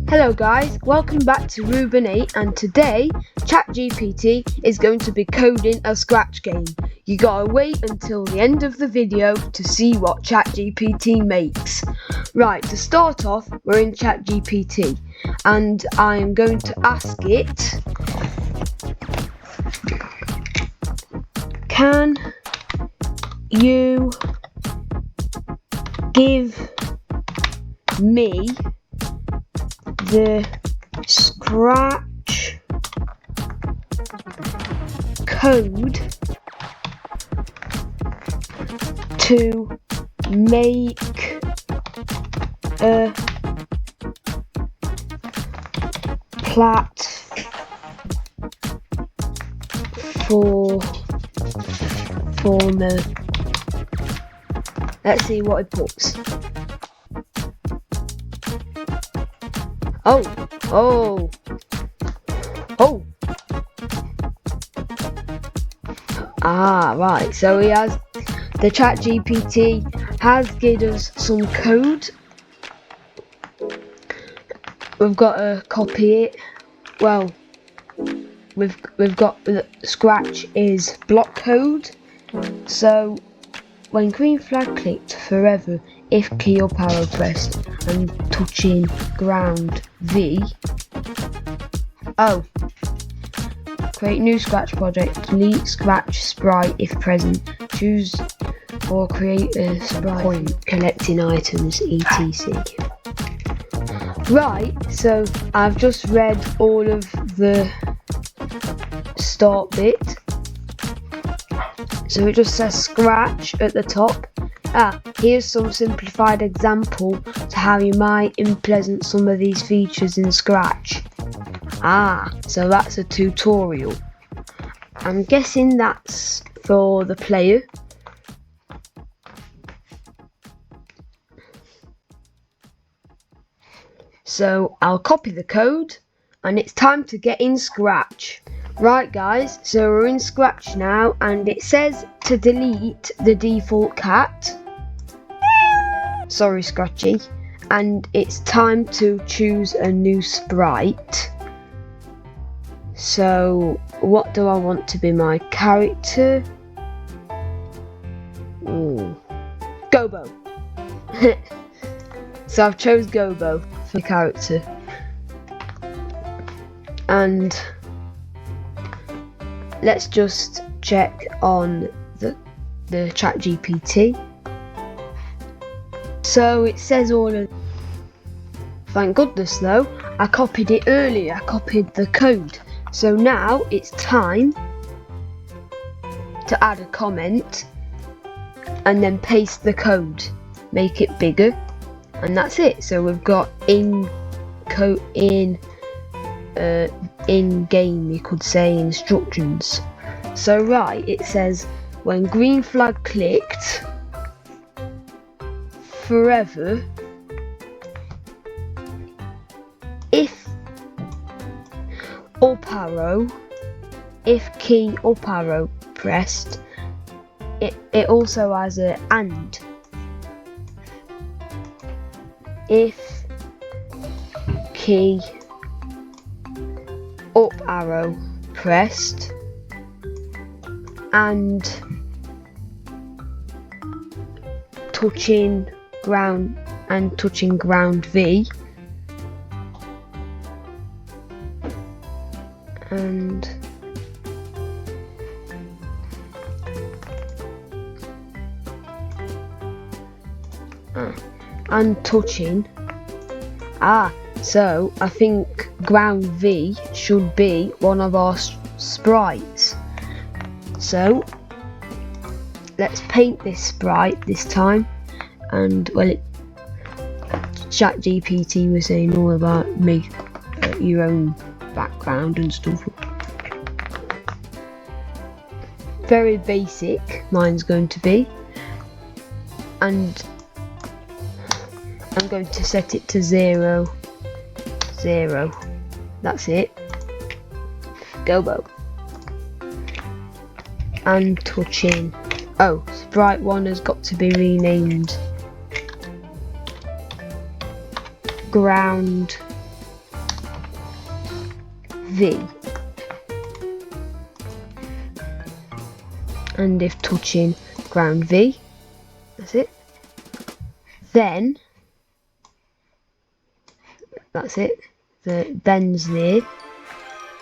Hello guys, welcome back to Ruben 8, and today ChatGPT is going to be coding a Scratch game. You gotta wait until the end of the video to see what ChatGPT makes. Right, to start off, we're in ChatGPT and I'm going to ask it, can you give me the Scratch code to make a platformer. Let's see what it puts. Oh. Right, so he has, the ChatGPT has given us some code. We've got to copy it. Well, we've got the Scratch is block code. So when green flag clicked, forever, if key up arrow pressed and touching ground V. Create new Scratch project, delete Scratch sprite if present, choose or create a sprite point, collecting items, etc. Right, so I've just read all of the start bit. So it just says Scratch at the top. Here's some simplified example to how you might implement some of these features in Scratch. So that's a tutorial. I'm guessing that's for the player. So I'll copy the code and it's time to get in Scratch. Right guys, so we're in Scratch now and it says to delete the default cat. Sorry Scratchy. And it's time to choose a new sprite. So what do I want to be my character? Gobo. So I've chose Gobo for character. And let's just check on the ChatGPT. So it says all of. Thank goodness though, I copied it earlier. I copied the code. So now it's time to add a comment and then paste the code. Make it bigger, and that's it. So we've got in game, you could say, instructions. So right, it says when green flag clicked, forever, if up arrow, if key up arrow pressed, it also has a and. If key up arrow pressed and touching ground V, and touching. So I think ground V should be one of our sprites. So let's paint this sprite this time. And well, ChatGPT was saying all about make your own background and stuff. Very basic, mine's going to be. And I'm going to set it to 0. That's it. Gobo. And touching. Sprite 1 has got to be renamed ground V, and if touching ground V, that's it. Then that's it. The then's there.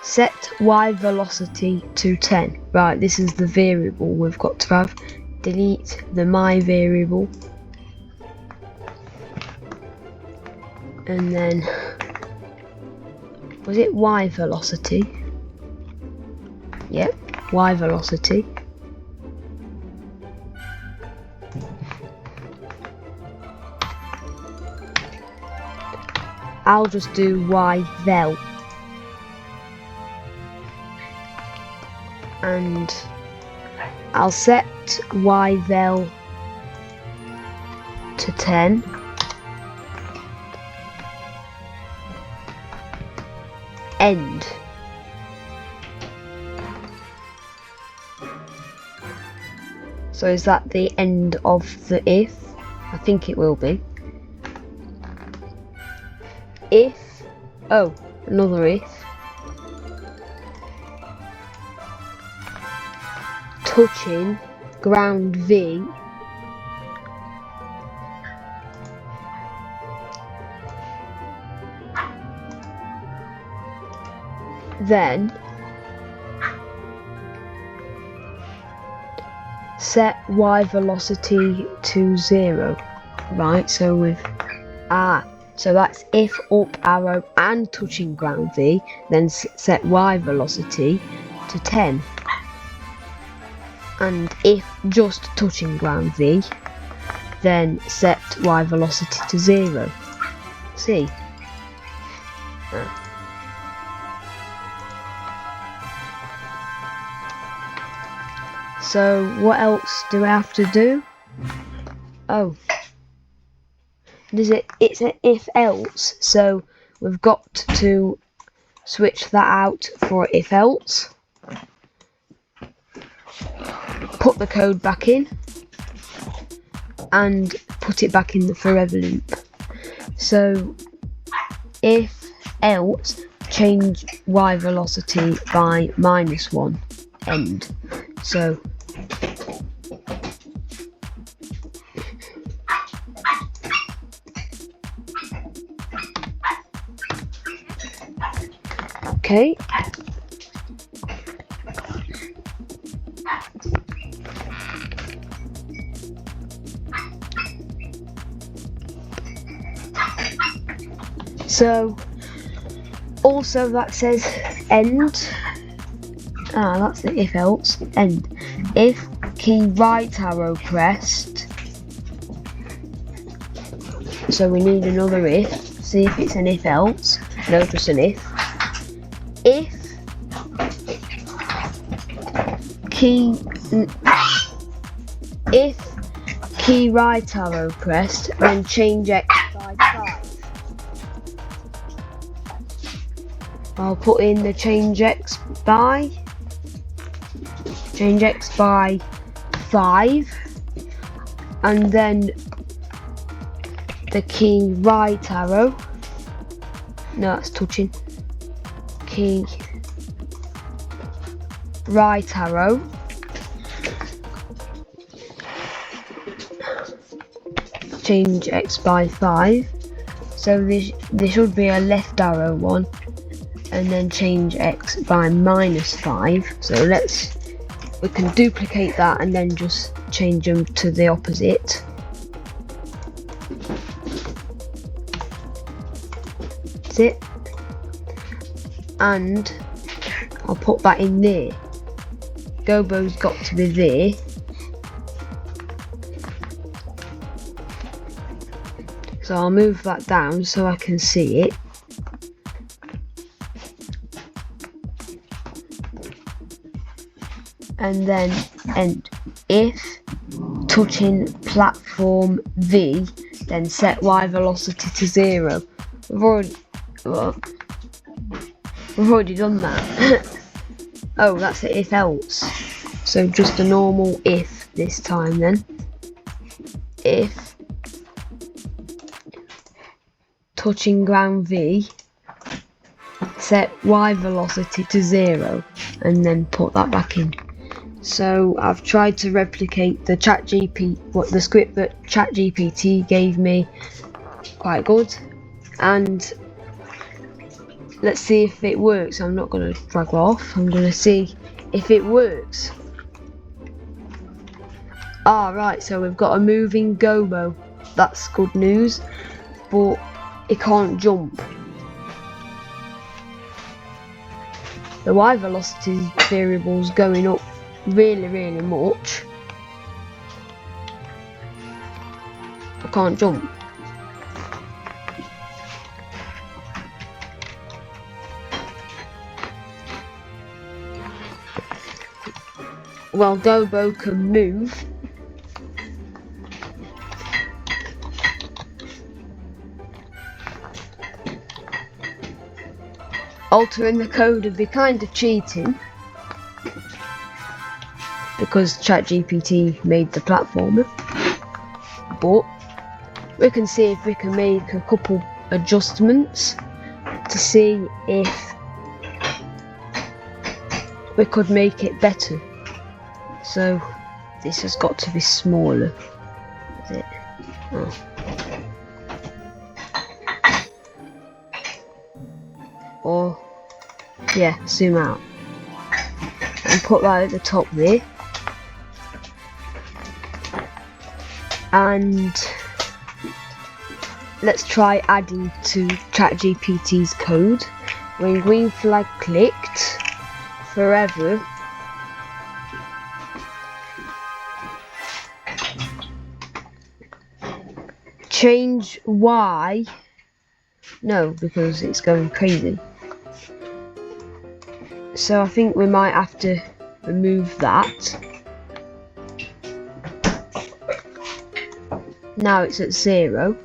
Set Y velocity to 10. Right, this is the variable we've got to have. Delete the my variable. And then, was it Y velocity? Yep, Y velocity. I'll just do Y vel. And I'll set Y vel to 10. End. So is that the end of the if? I think it will be. If, oh, another if, touching ground V, then set Y velocity to 0. Right, so with so that's if up arrow and touching ground V, then set Y velocity to 10. And if just touching ground V, then set Y velocity to 0. See? So what else do I have to do? Oh. It's an if else, so we've got to switch that out for if else. Put the code back in and put it back in the forever loop. So if else, change Y velocity by -1, end. So okay. So also that says end. That's the if else. End. If key right arrow pressed. So we need another if. See if it's an if else. No, just an if. If key right arrow pressed, then change X by 5. I'll put in the change X by 5, and then the key right arrow. No, that's touching. Key right arrow. Change X by 5. So there should be a left arrow one, and then change X by -5. So we can duplicate that and then just change them to the opposite. That's it. And I'll put that in there. Gobo's got to be there. So I'll move that down so I can see it. And then end. If touching platform V, then set Y velocity to 0. We've already done that. Oh, that's the if else. So just a normal if this time then. If touching ground V, set Y velocity to 0, and then put that back in. So I've tried to replicate the script that ChatGPT gave me, quite good, and let's see if it works. I'm not going to drag off, I'm going to see if it works. Right, so we've got a moving gobo. That's good news, but it can't jump. The Y velocity variable's going up really much. I can't jump. Well, gobo can move. Altering the code would be kind of cheating, because ChatGPT made the platformer, but we can see if we can make a couple adjustments to see if we could make it better. So this has got to be smaller, is it? Or yeah, zoom out and put that at the top there, and let's try adding to ChatGPT's code. When green flag clicked, forever, change Y. No, because it's going crazy. So I think we might have to remove that. Now it's at 0.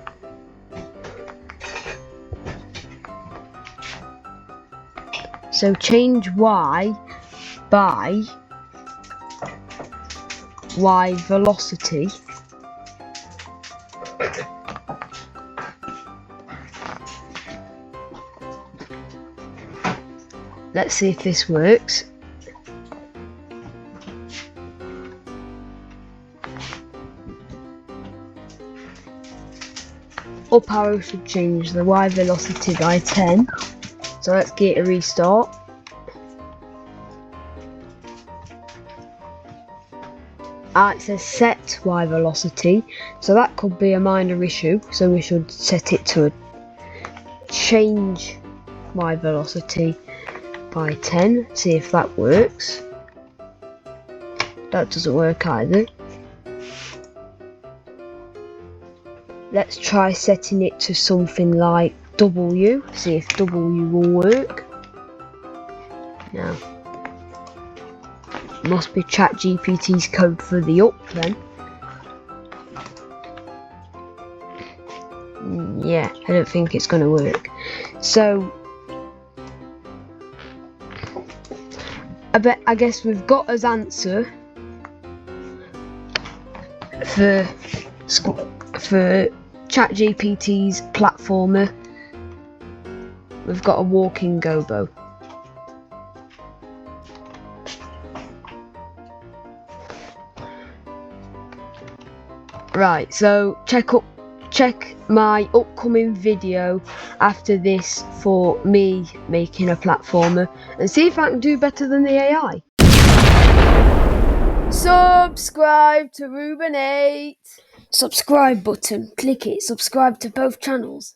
So change Y by Y velocity. Let's see if this works. Up arrow should change the Y velocity by 10. So let's get a restart. It says set Y velocity, so that could be a minor issue, so we should set it to a change Y velocity by 10, see if that works. That doesn't work either. Let's try setting it to something like W, see if W will work. No. Must be ChatGPT's code for the up then. Yeah, I don't think it's going to work. So I guess we've got as answer for ChatGPT's platformer. We've got a walking gobo. Right, so check my upcoming video after this for me making a platformer and see if I can do better than the AI. Subscribe to Ruben 8. Subscribe button, click it, subscribe to both channels.